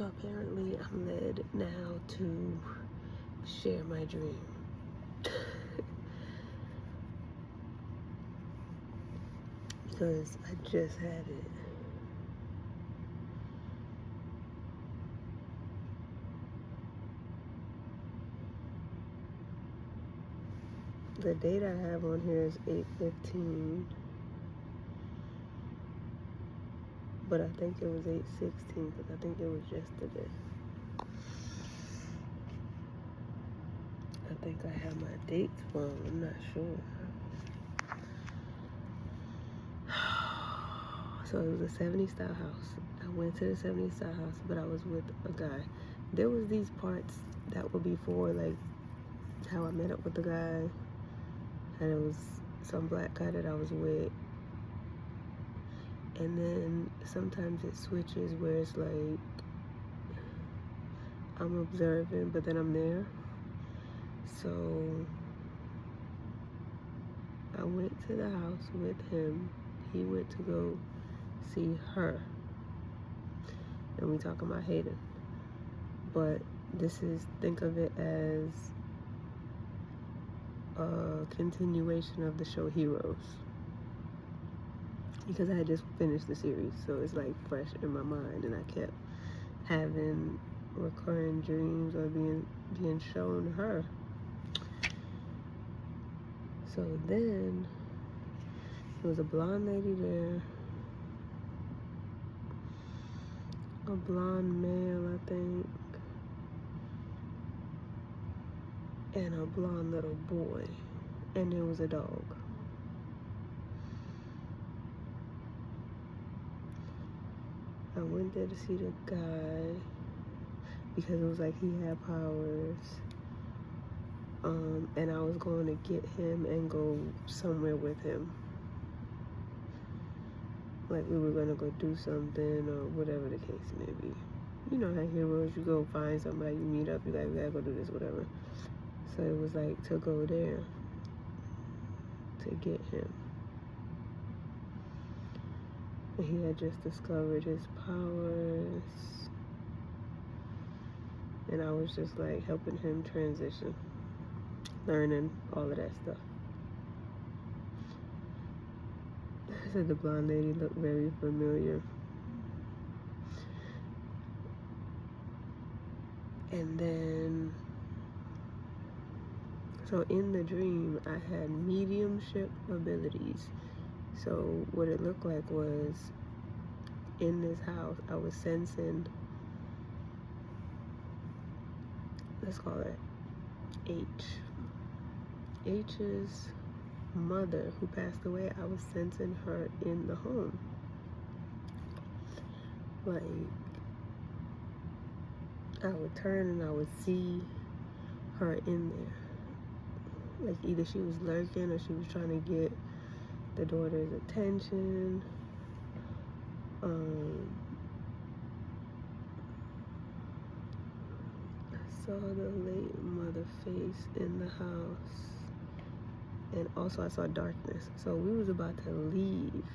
So apparently I'm led now to share my dream. Because I just had it. The date I have on here is 8/15. But I think it was 8/16 because I think it was yesterday. I think I have my dates wrong. I'm not sure. So it was a 70s style house. I went to the 70s style house, but I was with a guy. There was these parts that were before, like how I met up with the guy, and it was some black guy that I was with. And then sometimes it switches where it's like I'm observing, but then I'm there. So I went to the house with him. He went to go see her. And we talking about Hayden. But this is, think of it as a continuation of the show Heroes. Because I had just finished the series, so it's like fresh in my mind, and I kept having recurring dreams or being shown her. So then there was a blonde lady there, a blonde male, I think, and a blonde little boy, and there was a dog. I went there to see the guy because it was like he had powers, and I was going to get him and go somewhere with him. Like we were gonna go do something or whatever the case may be. You know how Heroes, you go find somebody, you meet up, you like, we gotta go do this, whatever. So it was like to go there to get him. And he had just discovered his powers. And I was just like helping him transition, learning all of that stuff. I said the blonde lady looked very familiar. And then, so in the dream, I had mediumship abilities. So what it looked like was, in this house, I was sensing, let's call it H. H's mother, who passed away, I was sensing her in the home. Like, I would turn and I would see her in there. Like either she was lurking or she was trying to get the daughter's attention. I saw the late mother face in the house. And also I saw darkness. So we was about to leave,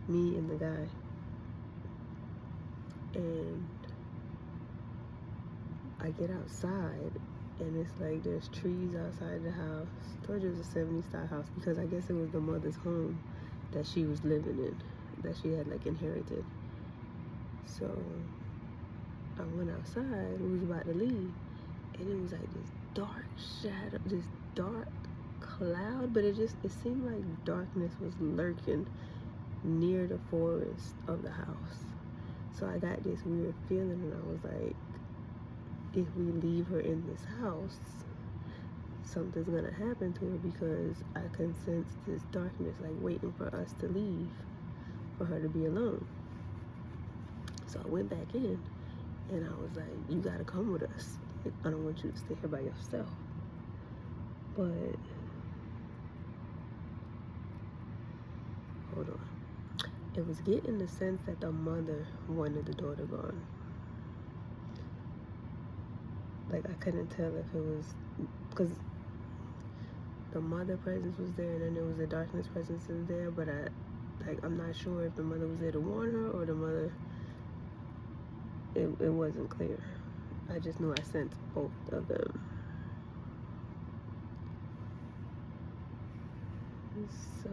me and the guy. And I get outside and it's like there's trees outside the house. I told you it was a 70s style house because I guess it was the mother's home that she was living in, that she had like inherited. So I went outside, we was about to leave, and it was like this dark shadow, this dark cloud, but it seemed like darkness was lurking near the forest of the house. So I got this weird feeling and I was like, if we leave her in this house, something's gonna happen to her because I can sense this darkness like waiting for us to leave, for her to be alone. So I went back in and I was like, you gotta come with us. I don't want you to stay here by yourself. But hold on. It was getting the sense that the mother wanted the daughter gone. Like I couldn't tell if it was, because the mother presence was there and then there was a darkness presence was there, but I'm not sure if the mother was there to warn her or the mother it wasn't clear. I just knew I sensed both of them. So,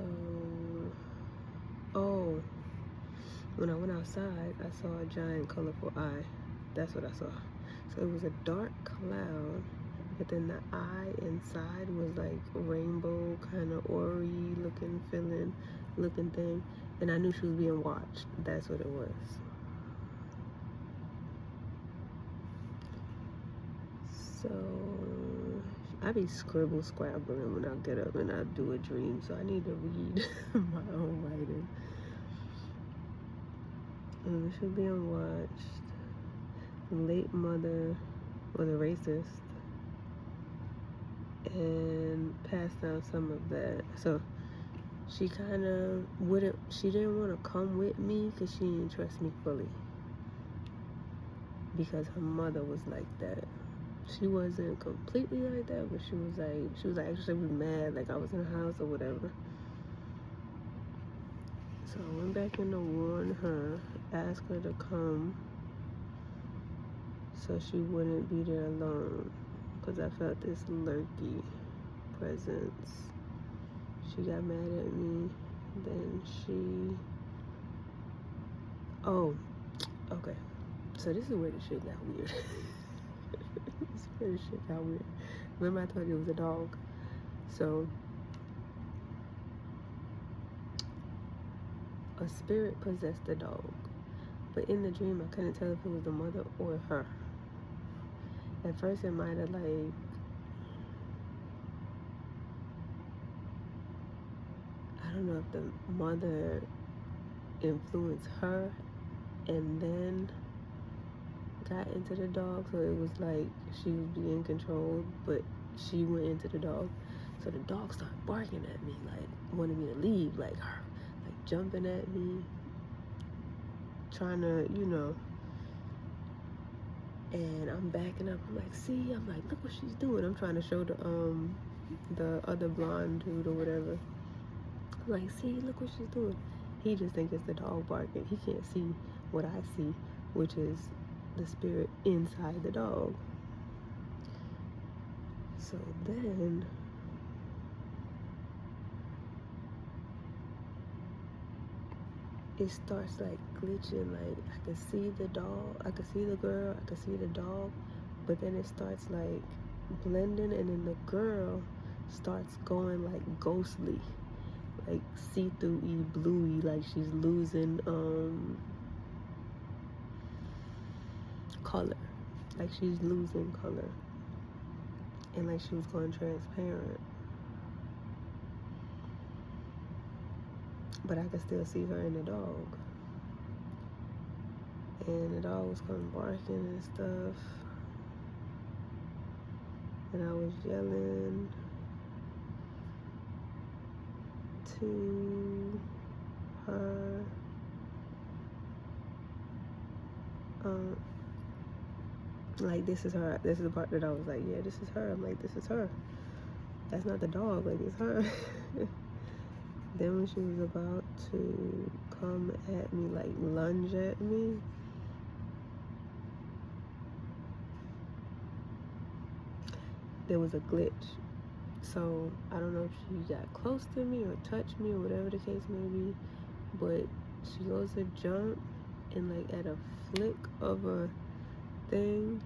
oh, when I went outside, I saw a giant colorful eye. That's what I saw. So it was a dark cloud, but then the eye inside was like rainbow, kind of orrery looking, looking thing. And I knew she was being watched. That's what it was. So I be scrabbling when I get up and I do a dream. So I need to read my own writing. She'll be unwatched. Late mother was a racist and passed down some of that. So she kind of she didn't want to come with me because she didn't trust me fully. Because her mother was like that. She wasn't completely like that, but she was actually mad, like I was in the house or whatever. So I went back in to warn her, ask her to come so she wouldn't be there alone, because I felt this lurky presence. She got mad at me, then oh, okay. So this is where the shit got weird. This is where the shit got weird. Remember I told you it was a dog? So a spirit possessed the dog, but in the dream I couldn't tell if it was the mother or her. At first it might have like, I don't know if the mother influenced her and then got into the dog, so it was like she was being controlled, but she went into the dog. So the dog started barking at me, like wanted me to leave, like jumping at me, trying to, and I'm backing up. I'm like, see, I'm like, look what she's doing. I'm trying to show the other blonde dude or whatever. I'm like, see, look what she's doing. He just thinks it's the dog barking. He can't see what I see, which is the spirit inside the dog. So then it starts like glitching, like I can see the dog, I can see the girl, I can see the dog, but then it starts like blending, and then the girl starts going like ghostly, like see-through-y, bluey, like she's losing color, like she's losing color, and like she was going transparent, but I could still see her and the dog. And the dog was coming barking and stuff. And I was yelling to her. Like, this is her. This is the part that I was like, yeah, this is her. I'm like, this is her. That's not the dog. Like, it's her. Then when she was about to come at me, like lunge at me, there was a glitch. So I don't know if she got close to me or touched me or whatever the case may be, but she goes to jump, and like at a flick of a thing,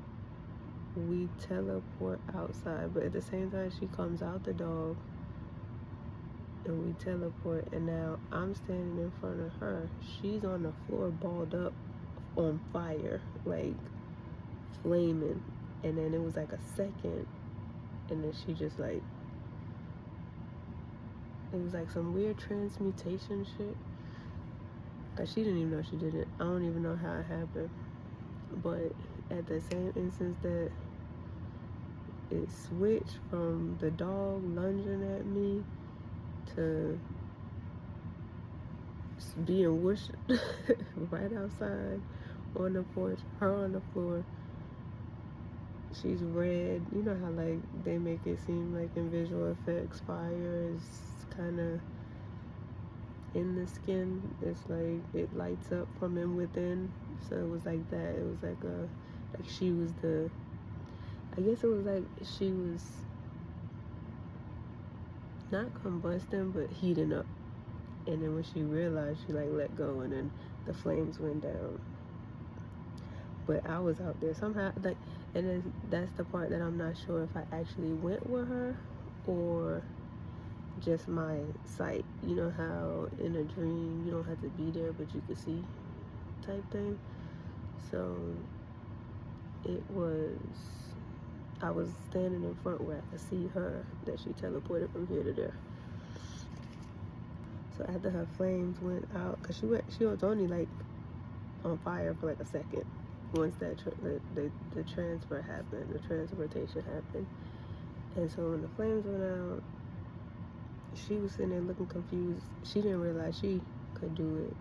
we teleport outside. But at the same time, she comes out the dog and we teleport, and now I'm standing in front of her. She's on the floor balled up on fire, like flaming. And then it was like a second, and then she just like, it was like some weird transmutation shit. Cause she didn't even know she did it. I don't even know how it happened. But at the same instance that it switched from the dog lunging at me to being whooshed right outside on the porch, her on the floor. She's red. You know how like they make it seem like in visual effects, fire is kind of in the skin. It's like it lights up from within. So it was like that. It was like she was the, I guess it was like she was not combusting, but heating up. And then when she realized, she like let go, and then the flames went down. But I was out there somehow, like, and then that's the part that I'm not sure if I actually went with her or just my sight. You know how in a dream you don't have to be there, but you can see, type thing. So it was, I was standing in front where I could see her, that she teleported from here to there. So after her flames went out, cause she was only like on fire for like a second. Once that the transfer happened, the transportation happened, and so when the flames went out, she was sitting there looking confused. She didn't realize she could do it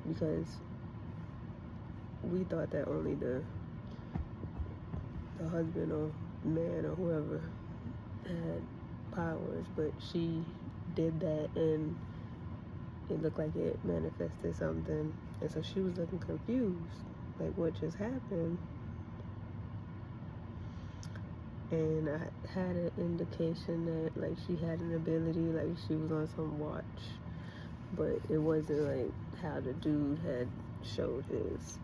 because we thought that only the husband or man or whoever had powers, but she did that and it looked like it manifested something, and so she was looking confused, like what just happened. And I had an indication that like she had an ability, like she was on some watch, but it wasn't like how the dude had showed his.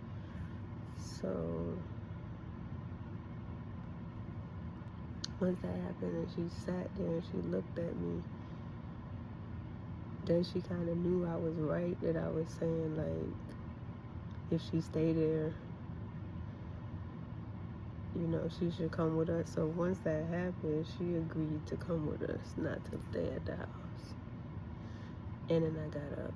So once that happened and she sat there and she looked at me, then she kind of knew I was right, that I was saying like if she stayed there, you know, she should come with us. So once that happened, she agreed to come with us, not to stay at the house. And then I got up.